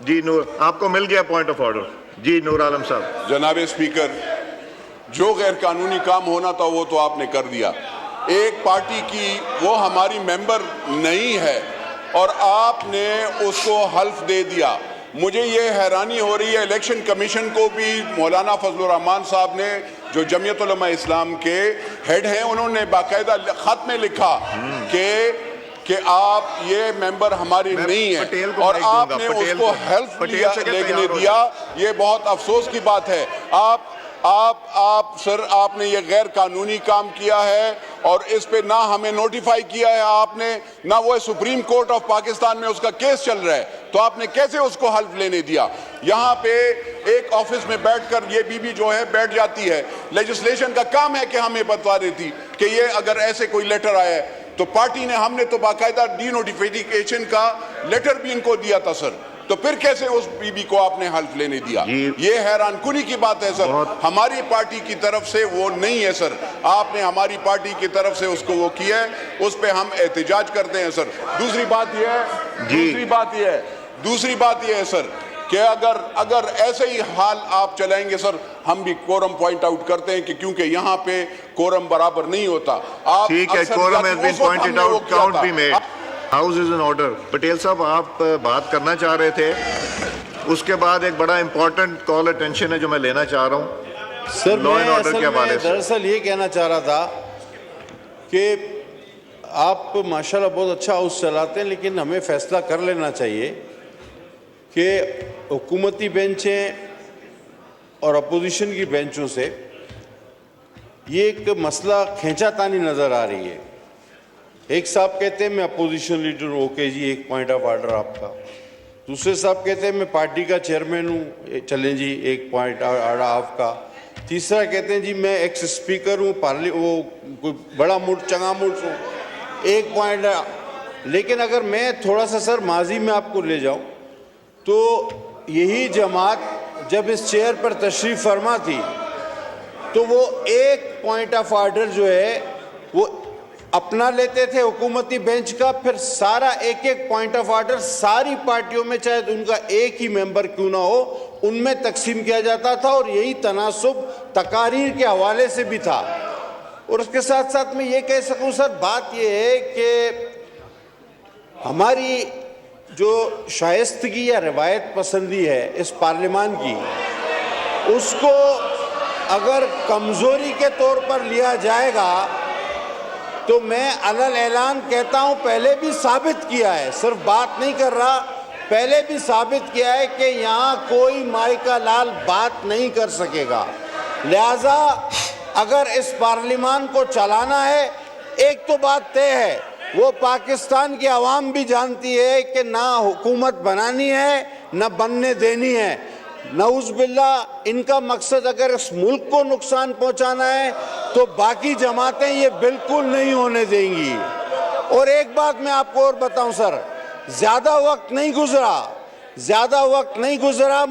جی نور آپ کو مل گیا پوائنٹ آف آرڈر. جی نور عالم صاحب. جناب اسپیکر، جو غیر قانونی کام ہونا تھا وہ تو آپ نے کر دیا. ایک پارٹی کی وہ ہماری ممبر نہیں ہے اور آپ نے اس کو حلف دے دیا. مجھے یہ حیرانی ہو رہی ہے، الیکشن کمیشن کو بھی مولانا فضل الرحمان صاحب نے جو جمعیت علماء اسلام کے ہیڈ ہیں، انہوں نے باقاعدہ خط میں لکھا کہ آپ یہ ممبر ہماری نہیں ہے اور آپ نے اس کو ہیلپ لینے دیا. یہ بہت افسوس کی بات ہے. سر آپ نے یہ غیر قانونی کام کیا ہے اور اس پہ نہ ہمیں نوٹیفائی کیا ہے آپ نے، نہ وہ سپریم کورٹ آف پاکستان میں اس کا کیس چل رہا ہے، تو آپ نے کیسے اس کو حلف لینے دیا؟ یہاں پہ ایک آفس میں بیٹھ کر یہ بی بی جو ہے بیٹھ جاتی ہے، لیجسلیشن کا کام ہے کہ ہمیں بتوا دیتی کہ یہ اگر ایسے کوئی لیٹر آیا ہے تو پارٹی نے، ہم نے تو باقاعدہ ڈی نوٹیفیکیشن کا لیٹر بھی ان کو دیا تھا سر، تو پھر کیسے اس بی بی کو آپ نے حلف لینے دیا؟ یہ حیران کنی کی بات ہے سر. ہماری پارٹی کی طرف سے وہ نہیں ہے سر. آپ نے ہماری پارٹی کی طرف سے اس کو وہ کیا ہے، اس پہ ہم احتجاج کرتے ہیں سر. دوسری بات یہ ہے سر کہ اگر ایسے ہی حال آپ چلائیں گے سر، ہم بھی کورم پوائنٹ آؤٹ کرتے ہیں کہ کیونکہ یہاں پہ کورم برابر نہیں ہوتا. ٹھیک ہے، quorum has been pointed out, count بھی made. House is in order. Patel صاحب آپ بات کرنا چاہ رہے تھے، اس کے بعد ایک بڑا امپورٹنٹ کال اٹینشن ہے جو میں لینا چاہ رہا ہوں سر. لا اینڈ آرڈر کے حوالے سے. دراصل یہ کہنا چاہ رہا تھا کہ آپ ماشاءاللہ بہت اچھا ہاؤس چلاتے ہیں، لیکن ہمیں فیصلہ کر لینا چاہیے کہ حکومتی بینچیں اور اپوزیشن کی بینچوں سے یہ ایک مسئلہ کھینچا تانی نظر آ رہی ہے. ایک صاحب کہتے ہیں میں اپوزیشن لیڈر ہوں، اوکے جی ایک پوائنٹ آف آرڈر آپ کا. دوسرے صاحب کہتے ہیں میں پارٹی کا چیئرمین ہوں، چلیں جی ایک پوائنٹ آرڈر آپ کا. تیسرا کہتے ہیں جی میں ایکس اسپیکر ہوں، وہ کوئی بڑا موڈ چنگا موڈ ہوں، ایک پوائنٹ. لیکن اگر میں تھوڑا سا سر ماضی میں آپ کو لے جاؤں تو یہی جماعت جب اس چیئر پر تشریف فرما تھی تو وہ ایک پوائنٹ آف آرڈر جو ہے وہ اپنا لیتے تھے حکومتی بینچ کا، پھر سارا ایک پوائنٹ آف آرڈر ساری پارٹیوں میں چاہے ان کا ایک ہی ممبر کیوں نہ ہو ان میں تقسیم کیا جاتا تھا، اور یہی تناسب تقاریر کے حوالے سے بھی تھا. اور اس کے ساتھ ساتھ میں یہ کہہ سکوں سر، بات یہ ہے کہ ہماری جو شائستگی یا روایت پسندی ہے اس پارلیمان کی، اس کو اگر کمزوری کے طور پر لیا جائے گا تو میں علل اعلان کہتا ہوں، پہلے بھی ثابت کیا ہے، صرف بات نہیں کر رہا، پہلے بھی ثابت کیا ہے کہ یہاں کوئی مائی کا لال بات نہیں کر سکے گا. لہذا اگر اس پارلیمان کو چلانا ہے، ایک تو بات طے ہے، وہ پاکستان کی عوام بھی جانتی ہے کہ نہ حکومت بنانی ہے نہ بننے دینی ہے. نعوذ باللہ ان کا مقصد اگر اس ملک کو نقصان پہنچانا ہے تو باقی جماعتیں یہ بالکل نہیں ہونے دیں گی. اور ایک بات میں آپ کو اور بتاؤں سر، زیادہ وقت نہیں گزرا